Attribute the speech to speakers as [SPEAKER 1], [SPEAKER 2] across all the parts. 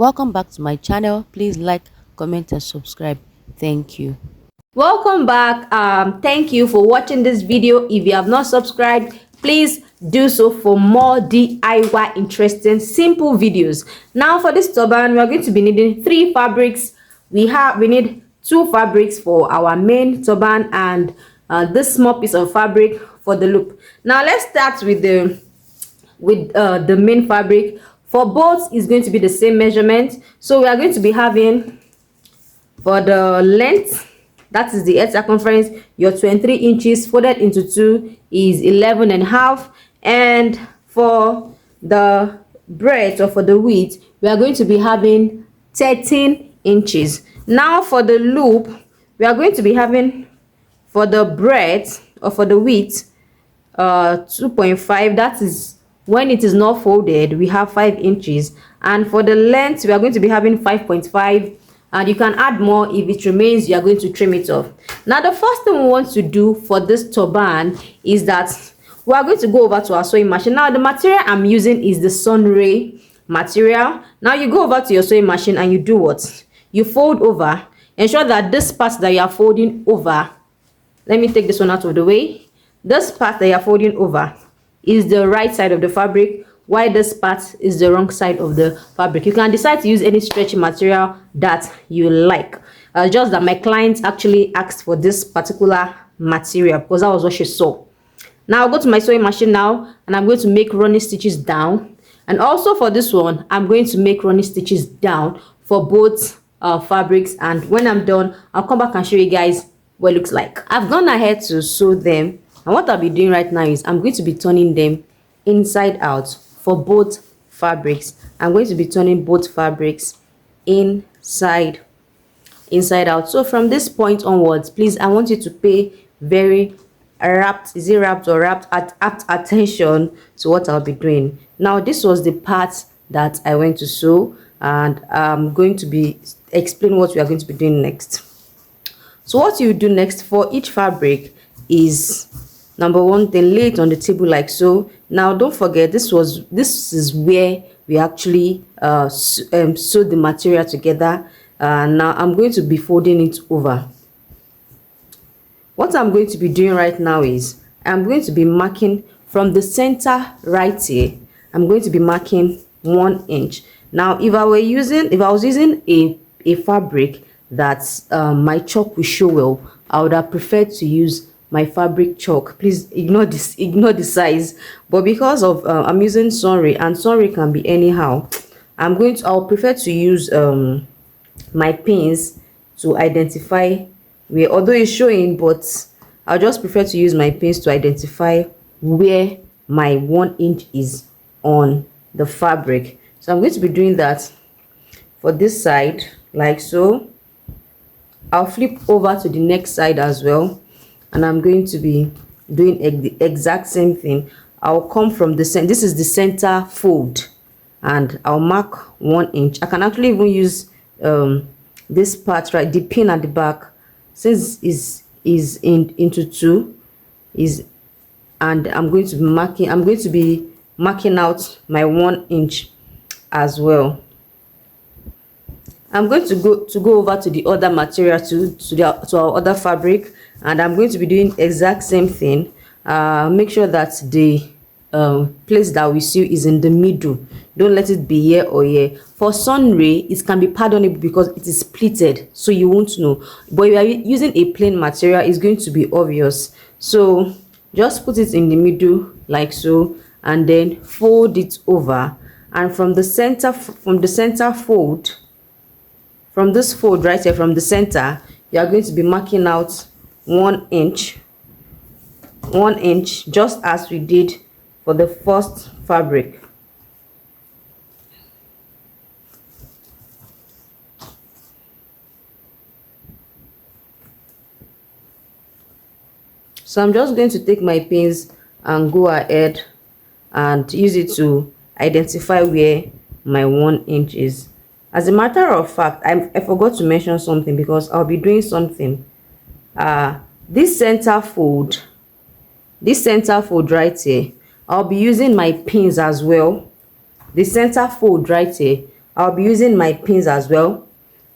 [SPEAKER 1] Welcome back to my channel. Please like, comment and subscribe. Thank you.
[SPEAKER 2] Welcome back. Thank you for watching this video. If you have not subscribed, please do so for more DIY interesting simple videos. Now for this turban, we are going to be needing three fabrics. We need two fabrics for our main turban and this small piece of fabric for the loop. Now let's start with the main fabric. For both is going to be the same measurement, so we are going to be having, for the length, that is the head circumference, your 23 inches folded into two is 11 and a half, and for the breadth or for the width, we are going to be having 13 inches. Now for the loop, we are going to be having, for the breadth or for the width, 2.5. that is when it is not folded, we have 5 inches, and for the length we are going to be having 5.5, and you can add more. If it remains, you are going to trim it off. Now the first thing we want to do for this turban is that we are going to go over to our sewing machine. Now the material I'm using is the Sunray material. Now you go over to your sewing machine and you do what? You fold over. Ensure that this part that you are folding over, let me take this one out of the way, this part that you are folding over is the right side of the fabric, while this part is the wrong side of the fabric. You can decide to use any stretchy material that you like. Just that my client actually asked for this particular material because that was what she saw. Now I'll go to my sewing machine now, and I'm going to make running stitches down, and also for this one I'm going to make running stitches down for both fabrics, and when I'm done I'll come back and show you guys what it looks like. I've gone ahead to sew them, and what I'll be doing right now is I'm going to be turning them inside out for both fabrics. I'm going to be turning both fabrics inside out. So from this point onwards, please, I want you to pay very apt attention to what I'll be doing. Now this was the part that I went to sew, and I'm going to be explain what we are going to be doing next. So what you do next for each fabric is, number one, then lay it on the table like so. Now don't forget, this is where we actually sew the material together. Now I'm going to be folding it over. What I'm going to be doing right now is I'm going to be marking from the center right here. I'm going to be marking 1 inch. Now if I was using a fabric that my chalk will show well, I would have preferred to use my fabric chalk. Please ignore the size, but because of I'm using Sunray, and Sunray can be anyhow, I'll prefer to use my pins to identify where, although it's showing, but I'll just prefer to use my pins to identify where my 1 inch is on the fabric. So I'm going to be doing that for this side like so. I'll flip over to the next side as well, and I'm going to be doing the exact same thing. I'll come from the center. This is the center fold, and I'll mark 1 inch. I can actually even use this part, right, the pin at the back, since is into two, and I'm going to be marking out my 1 inch as well. I'm going to go over to the other material, to our other fabric, and I'm going to be doing exact same thing. Make sure that the place that we sew is in the middle. Don't let it be here or here. For Sunray, it can be pardonable because it is pleated, so you won't know. But if you are using a plain material, it's going to be obvious. So just put it in the middle like so, and then fold it over. And from the center fold, from this fold right here, from the center, you are going to be marking out 1 inch, just as we did for the first fabric. So I'm just going to take my pins and go ahead and use it to identify where my 1 inch is. As a matter of fact, I forgot to mention something because I'll be doing something. This center fold right here, I'll be using my pins as well. The center fold right here, I'll be using my pins as well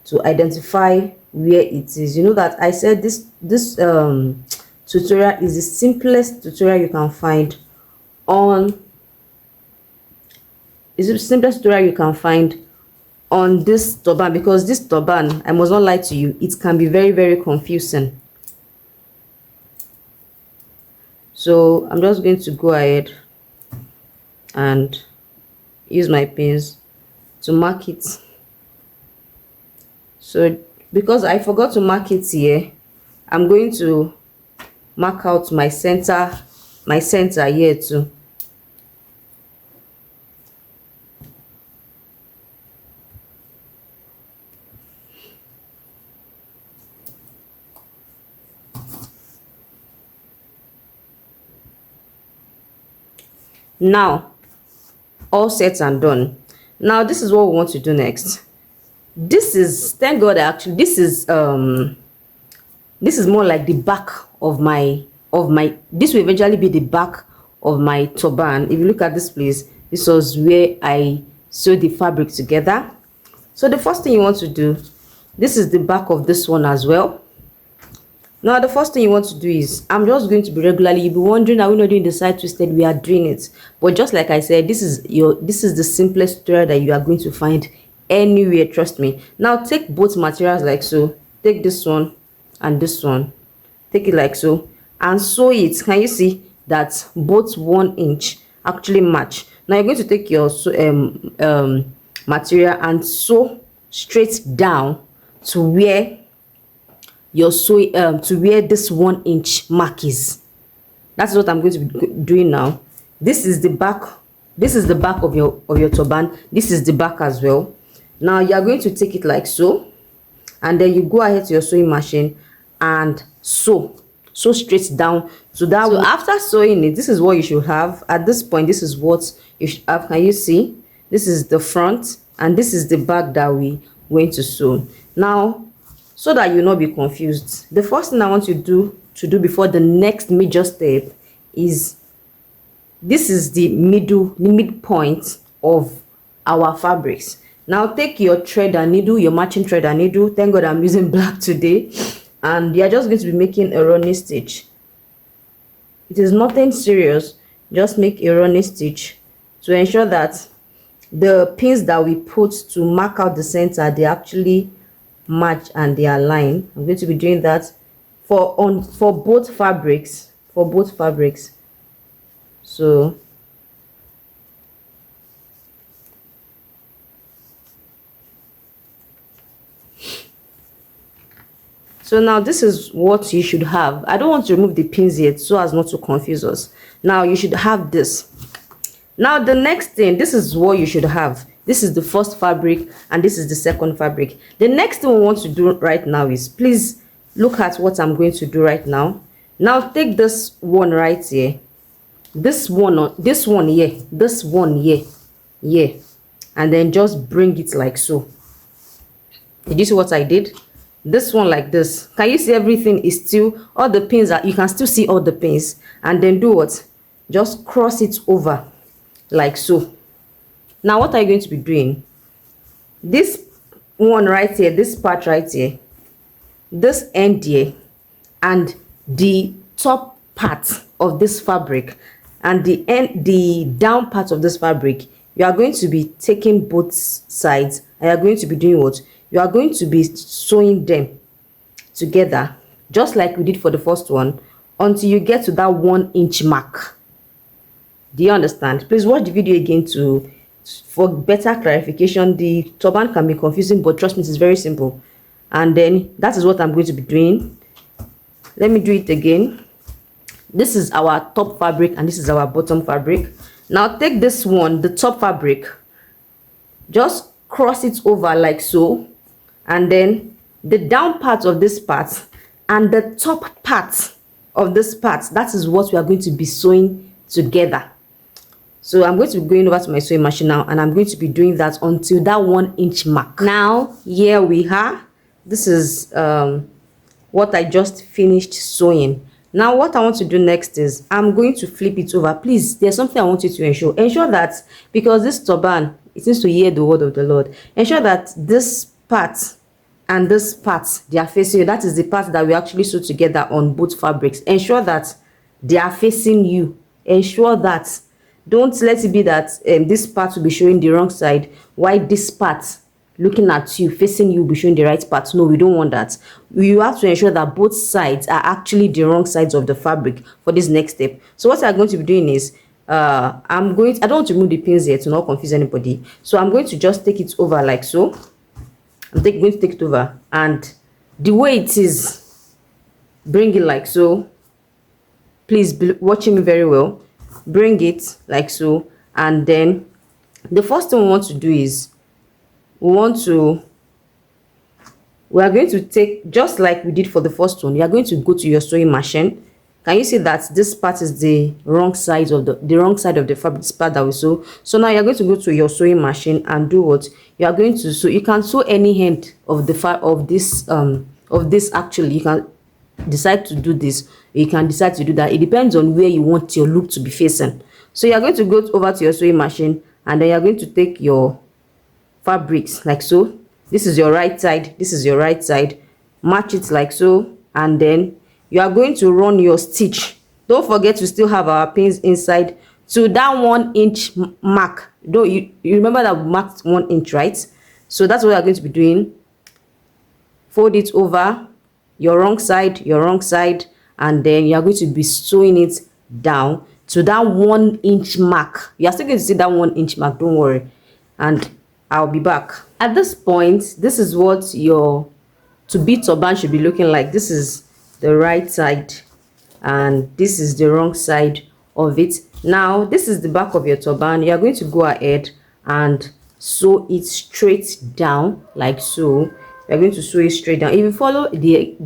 [SPEAKER 2] to identify where it is. You know that I said this tutorial is the simplest tutorial you can find on is the simplest tutorial you can find on this turban, because this turban, I must not lie to you, it can be very, very confusing. So I'm just going to go ahead and use my pins to mark it. So because I forgot to mark it here, I'm going to mark out my center here too. Now all set and done. Now this is what we want to do next. This is, thank God, actually this is more like the back of my this will eventually be the back of my turban. If you look at this place, this was where I sewed the fabric together. So the first thing you want to do, this is the back of this one as well. Now the first thing you want to do is, I'm just going to be regularly, you'll be wondering, are we not doing the side twisted? We are doing it. But just like I said, this is the simplest tutorial that you are going to find anywhere, trust me. Now take both materials like so. Take this one and this one, take it like so, and sew it. Can you see that both 1 inch actually match? Now you're going to take your material and sew straight down to where your sewing to where this 1 inch mark is. That's what I'm going to be doing now. This is the back, this is the back of your turban, this is the back as well. Now you are going to take it like so, and then you go ahead to your sewing machine and sew straight down to that. So after sewing it, this is what you should have. At this point, this is what you should have. Can you see? This is the front and this is the back that we went to sew. Now, so that you'll not be confused, the first thing I want you to do before the next major step is, this is the midpoint of our fabrics. Now take your thread and needle, your matching thread and needle. Thank God I'm using black today. And you're just going to be making a running stitch. It is nothing serious, just make a running stitch to ensure that the pins that we put to mark out the center, they actually match and they align. I'm going to be doing that for both fabrics, so now this is what you should have. I don't want to remove the pins yet so as not to confuse us. Now you should have this. Now the next thing, this is what you should have. This is the first fabric and this is the second fabric. The next thing we want to do right now is, please look at what I'm going to do right now. Now take this one right here, this one here, and then just bring it like so. Did you see what I did? This one like this. Can you see everything is still, all the pins are, you can still see all the pins, and then do what? Just cross it over like so. Now what are you going to be doing? This one right here, this part right here, this end here, and the top part of this fabric and the down part of this fabric, you are going to be taking both sides and you are going to be doing what? You are going to be sewing them together just like we did for the first one until you get to that 1 inch mark. Do you understand? Please watch the video again for better clarification. The turban can be confusing, but trust me, it's very simple. And then that is what I'm going to be doing. Let me do it again. This is our top fabric and this is our bottom fabric. Now take this one, the top fabric, just cross it over like so, and then the down part of this part and the top part of this part, that is what we are going to be sewing together. So I'm going to be going over to my sewing machine now and I'm going to be doing that until that 1 inch mark. Now here we are. This is what I just finished sewing. Now what I want to do next is I'm going to flip it over. Please, there's something I want you to ensure that, because this turban, it needs to hear the word of the Lord. Ensure that this part and this part, they are facing you. That is the part that we actually sew together on both fabrics. Ensure that they are facing you. Ensure that, don't let it be that this part will be showing the wrong side, while this part looking at you, facing you, will be showing the right part. No, we don't want that. You have to ensure that both sides are actually the wrong sides of the fabric for this next step. So what I'm going to be doing is, I don't want to remove the pins here to not confuse anybody. So I'm going to just take it over like so. Going to take it over, and the way it is, bring it like so. Please be watching me very well. Bring it like so, and then the first thing we want to do is we are going to take, just like we did for the first one, you are going to go to your sewing machine. Can you see that this part is the wrong side of the fabric, this part that we sew? So now you're going to go to your sewing machine and do what you are going to sew. You can sew any end of the of this. Actually, you can decide to do this, you can decide to do that. It depends on where you want your loop to be facing. So you're going to go over to your sewing machine, and then you're going to take your fabrics like so. This is your right side, this is your right side. Match it like so, and then you are going to run your stitch. Don't forget to still have our pins inside to that 1 inch mark. Don't you remember that we marked 1 inch, right? So that's what we are going to be doing. Fold it over, your wrong side, and then you are going to be sewing it down to that 1 inch mark. You are still going to see that 1 inch mark, don't worry, and I'll be back. At this point, this is what your to-be turban should be looking like. This is the right side, and this is the wrong side of it. Now this is the back of your turban. You are going to go ahead and sew it straight down like so. You are going to sew it straight down. If you follow the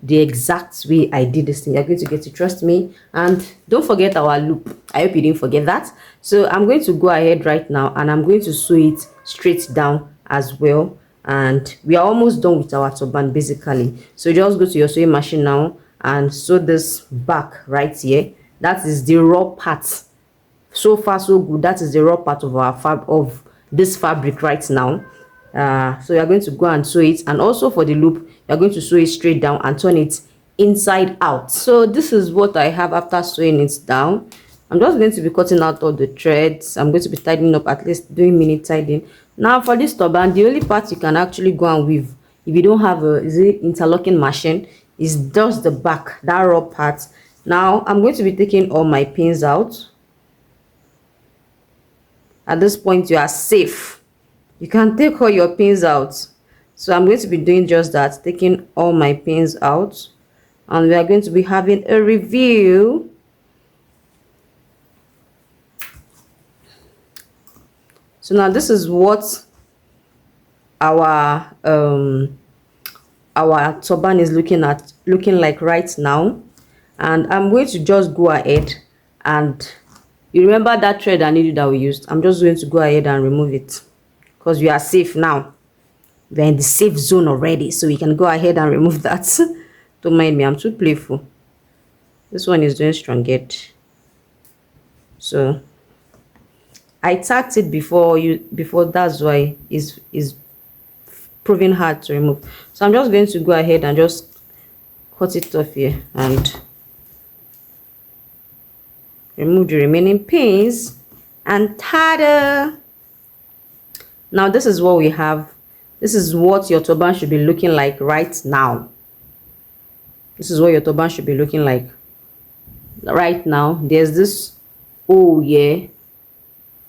[SPEAKER 2] exact way I did this thing, you're going to get it, trust me. And don't forget our loop. I hope you didn't forget that. So I'm going to go ahead right now, and I'm going to sew it straight down as well. And we are almost done with our turban basically. So just go to your sewing machine now and sew this back right here. That is the raw part. So far so good. That is the raw part of our this fabric right now. So you're going to go and sew it, and also for the loop you're going to sew it straight down and turn it inside out. So this is what I have after sewing it down. I'm just going to be cutting out all the threads. I'm going to be tidying up, at least doing mini tidying. Now for this turban, the only part you can actually go and weave, if you don't have a interlocking machine, is just the back, that raw part. Now I'm going to be taking all my pins out. At this point you are safe. You can take all your pins out. So I'm going to be doing just that, taking all my pins out, and we are going to be having a review. So now this is what our turban is looking like right now, and I'm going to just go ahead, and you remember that thread and needle that we used. I'm just going to go ahead and remove it, because we are safe now. We're in the safe zone already, so we can go ahead and remove that. Don't mind me, I'm too playful. This one is doing strongette, so I tacked it before, that's why it's proving hard to remove. So I'm just going to go ahead and just cut it off here and remove the remaining pins, and ta-da! Now this is what we have. This is what your turban should be looking like right now. This is what your turban should be looking like right now. There's this hole here.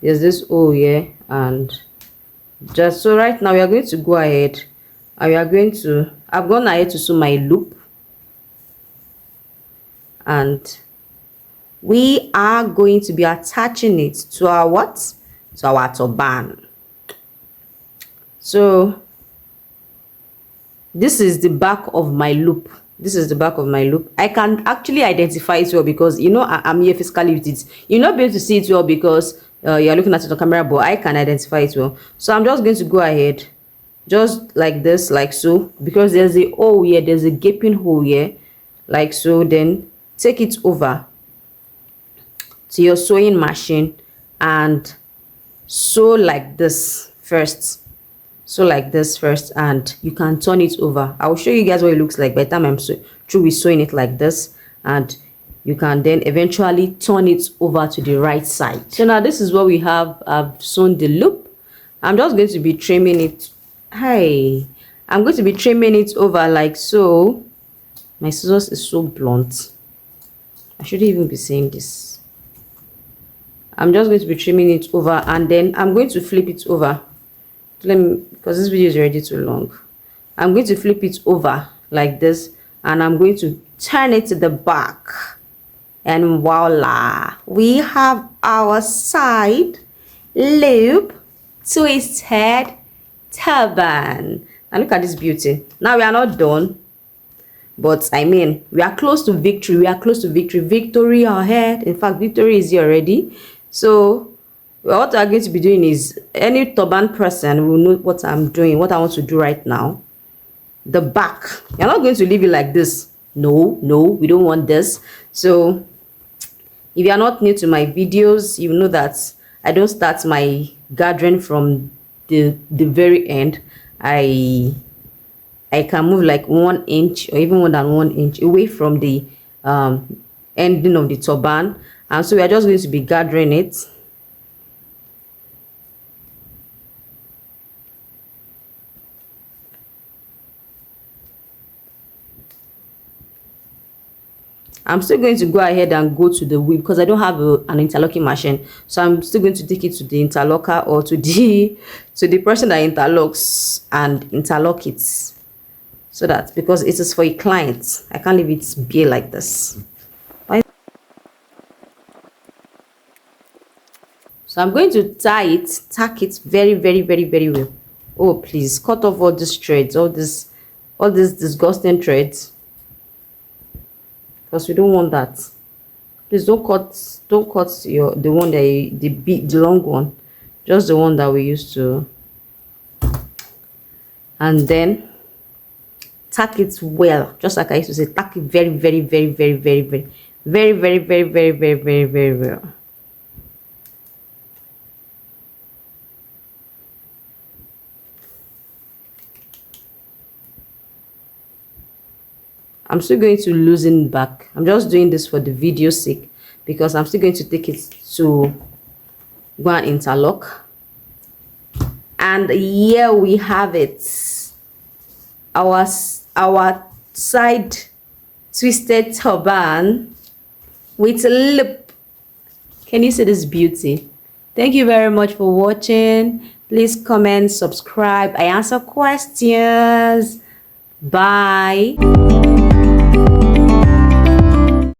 [SPEAKER 2] There's this hole here, and just so right now we are going to go ahead and I've gone ahead to sew my loop, and we are going to be attaching it to our what? To our turban. So this is the back of my loop. This is the back of my loop. I can actually identify it well because I'm here physically with it. You're not able to see it well because you're looking at it on camera, but I can identify it well. So I'm just going to go ahead just like this, like so, because there's a hole here, there's a gaping hole here, like so. Then take it over to your sewing machine and sew like this first. So like this first, and you can turn it over. I will show you guys what it looks like by the time I'm through with sewing it like this, and you can then eventually turn it over to the right side. So now this is what we have. I've sewn the loop. I'm just going to be trimming it. I'm going to be trimming it over like so. My scissors is so blunt. I shouldn't even be saying this. I'm just going to be trimming it over, and then I'm going to flip it over. Let me, because this video is already too long. I'm going to flip it over like this, and I'm going to turn it to the back, and voila, we have our side loop twisted turban. And look at this beauty. Now we are not done, but I mean, we are close to victory. We are close to victory. Victory ahead. In fact, victory is here already. So what we are going to be doing is, any turban person will know what I'm doing, what I want to do right now. The back, you're not going to leave it like this. No, we don't want this. So if you are not new to my videos, you know that I don't start my gathering from the very end. I can move like 1 inch or even more than 1 inch away from the ending of the turban, and so we are just going to be gathering it. I'm still going to go ahead and go to the weave because I don't have an interlocking machine. So I'm still going to take it to the interlocker, or to the person that interlocks, and interlock it. So that, because it is for a client, I can't leave it bare like this. So I'm going to tack it very, very, very, very well. Oh, please cut off all these threads, all these disgusting threads, because we don't want that. Please don't cut the one that the long one, just the one that we used to. And then tack it well, just like I used to say, tack it very, very, very, very, very, very, very, very, very, very, very, very, very well. I'm still going to loosen back. I'm just doing this for the video sake, because I'm still going to take it to go and interlock. And here we have it, our side twisted turban with a loop. Can you see this beauty? Thank you very much for watching. Please comment, subscribe. I answer questions. Bye.